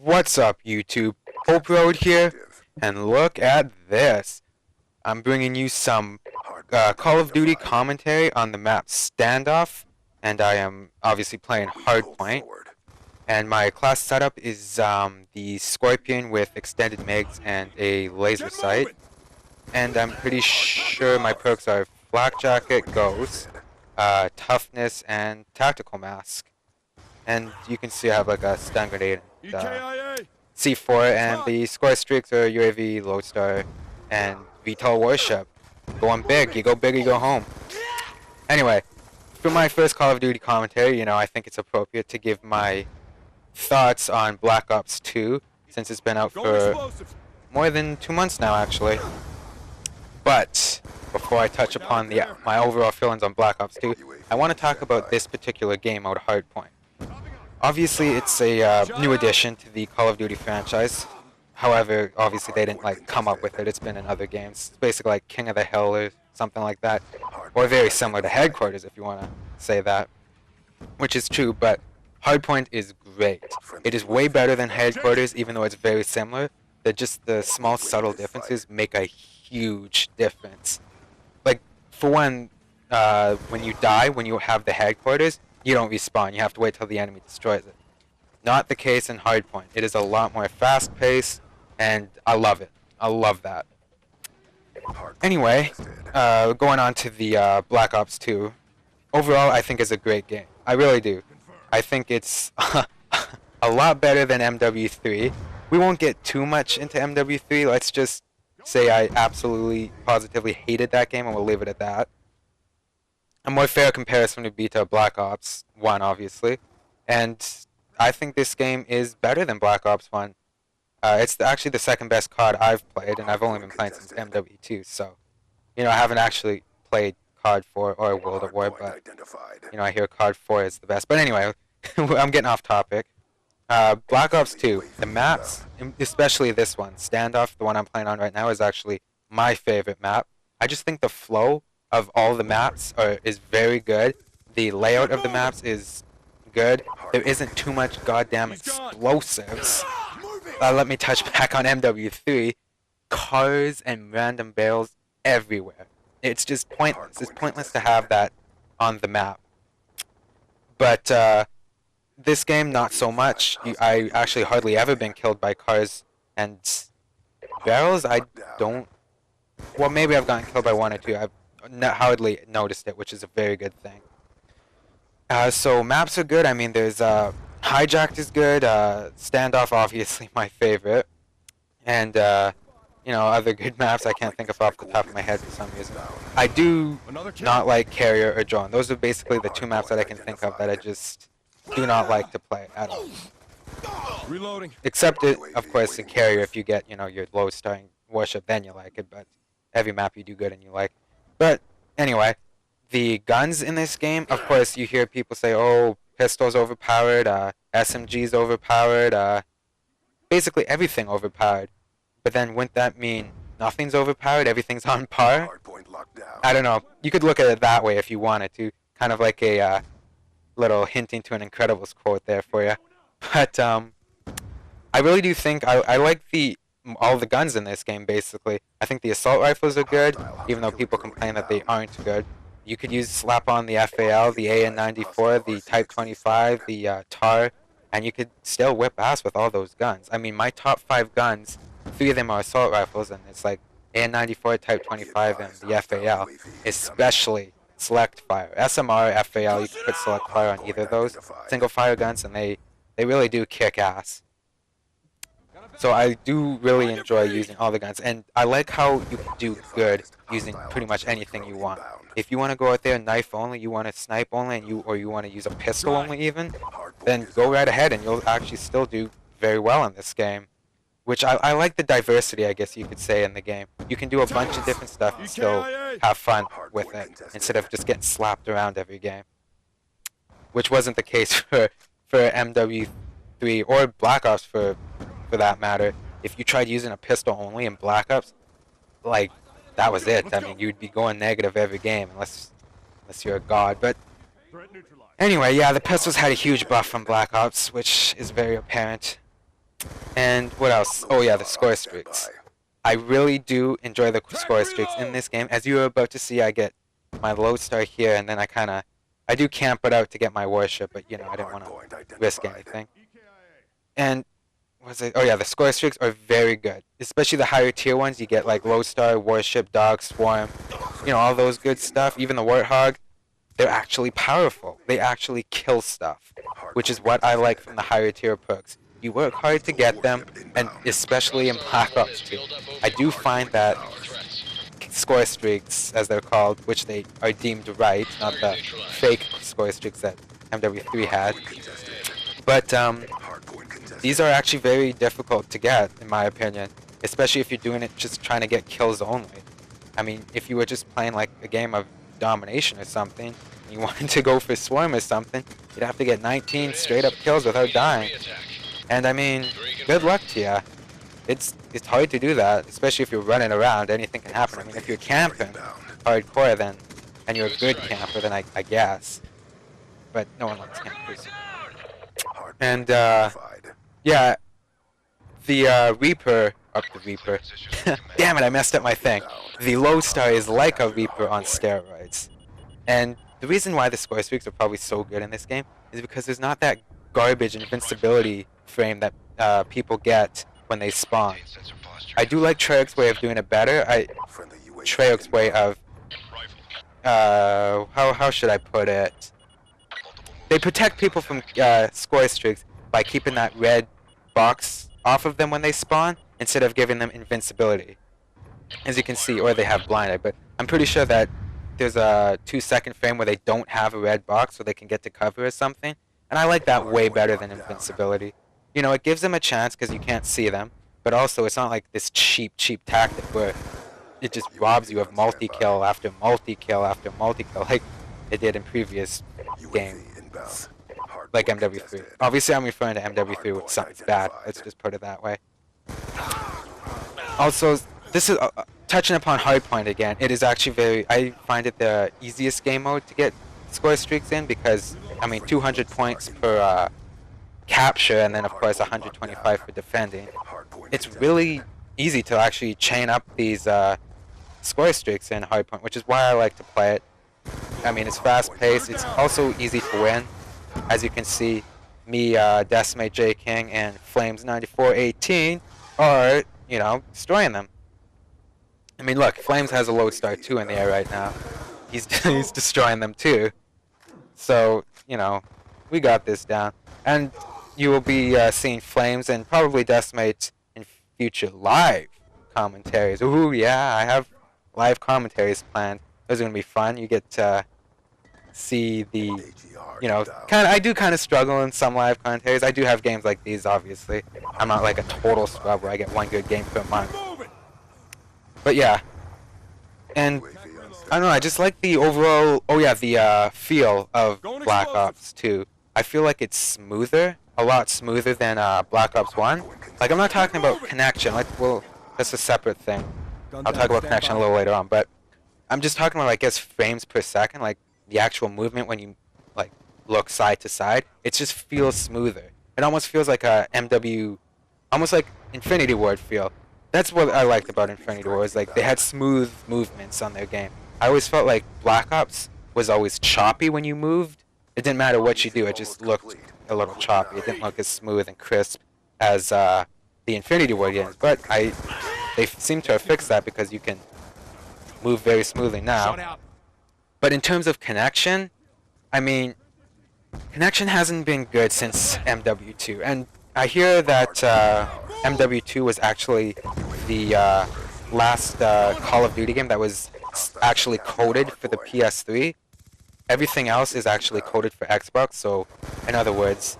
What's up, YouTube? Hoperoad here, and look at this. I'm bringing you some Call of Duty commentary on the map Standoff, and I am obviously playing Hardpoint. And my class setup is the Scorpion with extended MIGs and a laser sight. And I'm pretty sure my perks are Flak Jacket, Ghost, Toughness, and Tactical Mask. And you can see I have like a stun grenade and C4, and the score streaks are UAV, Lodestar, and VTOL Warship. Going big, you go you go home. Anyway, for my first Call of Duty commentary, I think it's appropriate to give my thoughts on Black Ops 2, since it's been out for more than 2 months now, actually. But before I touch upon my overall feelings on Black Ops 2, I want to talk about this particular game mode, Hardpoint. Obviously, it's a new addition to the Call of Duty franchise. However, obviously they didn't come up with it. It's been in other games. It's basically like King of the Hill or something like that, or very similar to Headquarters, if you want to say that, which is true. But Hardpoint is great. It is way better than Headquarters, even though it's very similar. Just the small subtle differences make a huge difference. Like, for one, when you die, when you have the Headquarters, you don't respawn. You have to wait till the enemy destroys it. Not the case in Hardpoint. It is a lot more fast-paced, and I love it. I love that. Anyway, going on to the Black Ops 2. Overall, I think it's a great game. I really do. I think it's a lot better than MW3. We won't get too much into MW3. Let's just say I absolutely, positively hated that game, and we'll leave it at that. A more fair comparison would be to Black Ops 1, obviously. And I think this game is better than Black Ops 1. It's actually the second best COD I've played, and I've only been playing since MW2, so, I haven't actually played COD 4 or World at War, but, I hear COD 4 is the best. But anyway, I'm getting off topic. Black Ops 2, the maps, especially this one, Standoff, the one I'm playing on right now, is actually my favorite map. I just think the flow of all the maps is very good. The layout of the maps is good. There isn't too much goddamn explosives. Let me touch back on MW3. Cars and random barrels everywhere. It's just pointless. It's pointless to have that on the map. But this game, not so much. I actually hardly ever been killed by cars and barrels. I don't. Well, maybe I've gotten killed by one or two. I've hardly noticed it, which is a very good thing. So maps are good. I mean, there's Hijacked is good. Standoff, obviously, my favorite. And other good maps I can't think of off the top of my head for some reason. I do not like Carrier or Drone. Those are basically the two maps that I can think of that I just do not like to play at all. Reloading. Except, of course, in Carrier, if you get, your low-starring Warship, then you like it. But every map you do good and you like. But anyway, the guns in this game, of course, you hear people say, oh, pistol's overpowered, SMG's overpowered, basically everything overpowered. But then wouldn't that mean nothing's overpowered, everything's on par? I don't know. You could look at it that way if you wanted to. Kind of like a little hinting to an Incredibles quote there for you. But I really do think I like all the guns in this game, basically. I think the assault rifles are good, even though people complain that they aren't good. You could slap on the FAL, the AN-94, the Type 25, the TAR, and you could still whip ass with all those guns. I mean, my top 5 guns, 3 of them are assault rifles, and it's like AN-94, Type 25, and the FAL, especially select fire. SMR, FAL, you can put select fire on either of those single fire guns, and they really do kick ass. So I do really enjoy using all the guns, and I like how you can do good using pretty much anything you want. If you want to go out there knife only, you want to snipe only, or you want to use a pistol only even, then go right ahead and you'll actually still do very well in this game. Which I like the diversity, I guess you could say, in the game. You can do a bunch of different stuff and still have fun with it, instead of just getting slapped around every game. Which wasn't the case for MW3 or Black Ops for that matter. If you tried using a pistol only in Black Ops, that was it. I mean, you'd be going negative every game unless you're a god. But anyway, yeah, the pistols had a huge buff from Black Ops, which is very apparent. And what else? Oh yeah, the score streaks. I really do enjoy the score streaks in this game. As you were about to see, I get my lodestar here, and then I do camp it out to get my warship, but you know, I didn't want to risk anything. And was it? Oh yeah, the score streaks are very good, especially the higher tier ones. You get like lodestar, warship, dog, swarm, you know, all those good stuff. Even the warthog, they're actually powerful. They actually kill stuff, which is what I like from the higher tier perks. You work hard to get them, and especially in Black Ops 2. I do find that score streaks, as they're called, which they are deemed right, not the fake score streaks that MW3 had. But these are actually very difficult to get, in my opinion, especially if you're doing it just trying to get kills only. I mean, if you were just playing like a game of domination or something, and you wanted to go for swarm or something, you'd have to get 19 straight up kills without dying. And I mean, good luck to you. It's hard to do that, especially if you're running around. Anything can happen. I mean, if you're camping hardcore, then and you're a good camper, then I guess. But no one likes campers. And yeah, the Reaper, the Reaper. Damn it, I messed up my thing. The Lodestar is like a Reaper on steroids. And the reason why the score streaks are probably so good in this game is because there's not that garbage invincibility frame that people get when they spawn. I do like Treyarch's way of doing it better. Treyarch's way of how should I put it? They protect people from score streaks by keeping that red box off of them when they spawn instead of giving them invincibility, as you can see, or they have blind eye. But I'm pretty sure that there's a 2-second frame where they don't have a red box so they can get to cover or something, and I like that way better than invincibility. You know, it gives them a chance because you can't see them, but also it's not like this cheap tactic where it just robs you of multi-kill after multi-kill after multi-kill like it did in previous games, like MW3. Obviously, I'm referring to MW3 with something's bad. Let's just put it that way. Also, this is touching upon hardpoint again. It is actually I find it the easiest game mode to get score streaks in because, I mean, 200 points per capture, and then of course 125 for defending. It's really easy to actually chain up these score streaks in hardpoint, which is why I like to play it. I mean, it's fast-paced. It's also easy to win. As you can see, me, Decimate J King, and Flames 9418 are, you know, destroying them. I mean, look, Flames has a Lodestar 2 in the air right now. He's destroying them too. So, you know, we got this down. And you will be seeing Flames and probably Decimate in future live commentaries. Ooh, yeah, I have live commentaries planned. Those are going to be fun. You get to see the, you know, I do kind of struggle in some live commentaries. I do have games like these, obviously. I'm not like a total scrub where I get one good game per month. But yeah. And I don't know, I just like the overall, the feel of Black Ops 2. I feel like it's smoother, a lot smoother than Black Ops 1. Like, I'm not talking about connection, well, that's a separate thing. I'll talk about connection a little later on, but I'm just talking about, I guess, frames per second, like the actual movement when you, like, look side to side. It just feels smoother. It almost feels like a MW, almost like Infinity Ward feel. That's what I liked about Infinity Ward, is like they had smooth movements on their game. I always felt like Black Ops was always choppy when you moved. It didn't matter what you do, it just looked a little choppy. It didn't look as smooth and crisp as the Infinity Ward games. But they seem to have fixed that because you can move very smoothly now. But in terms of connection, I mean, connection hasn't been good since MW2. And I hear that MW2 was actually the last Call of Duty game that was actually coded for the PS3. Everything else is actually coded for Xbox, so in other words,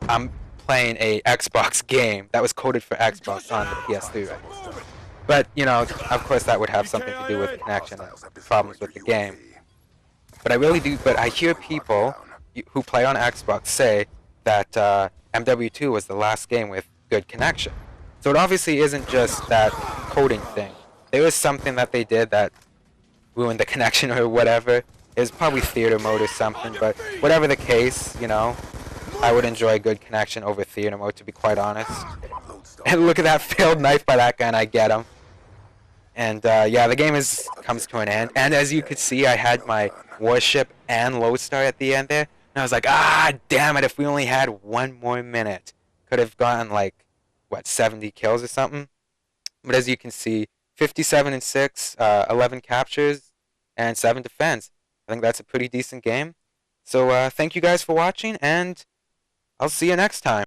I'm playing a Xbox game that was coded for Xbox on the PS3 right now. But, you know, of course that would have something to do with connection and problems with the game. But I hear people who play on Xbox say that MW2 was the last game with good connection. So it obviously isn't just that coding thing. There was something that they did that ruined the connection or whatever. It was probably theater mode or something, but whatever the case, you know, I would enjoy good connection over theater mode, to be quite honest. And look at that failed knife by that guy, and I get him. And yeah, the game comes to an end. And as you could see, I had my warship and lodestar at the end there. And I was like, ah, damn it! If we only had one more minute, could have gotten like what 70 kills or something. But as you can see, 57 and 6, 11 captures, and 7 defense. I think that's a pretty decent game. So thank you guys for watching, and I'll see you next time.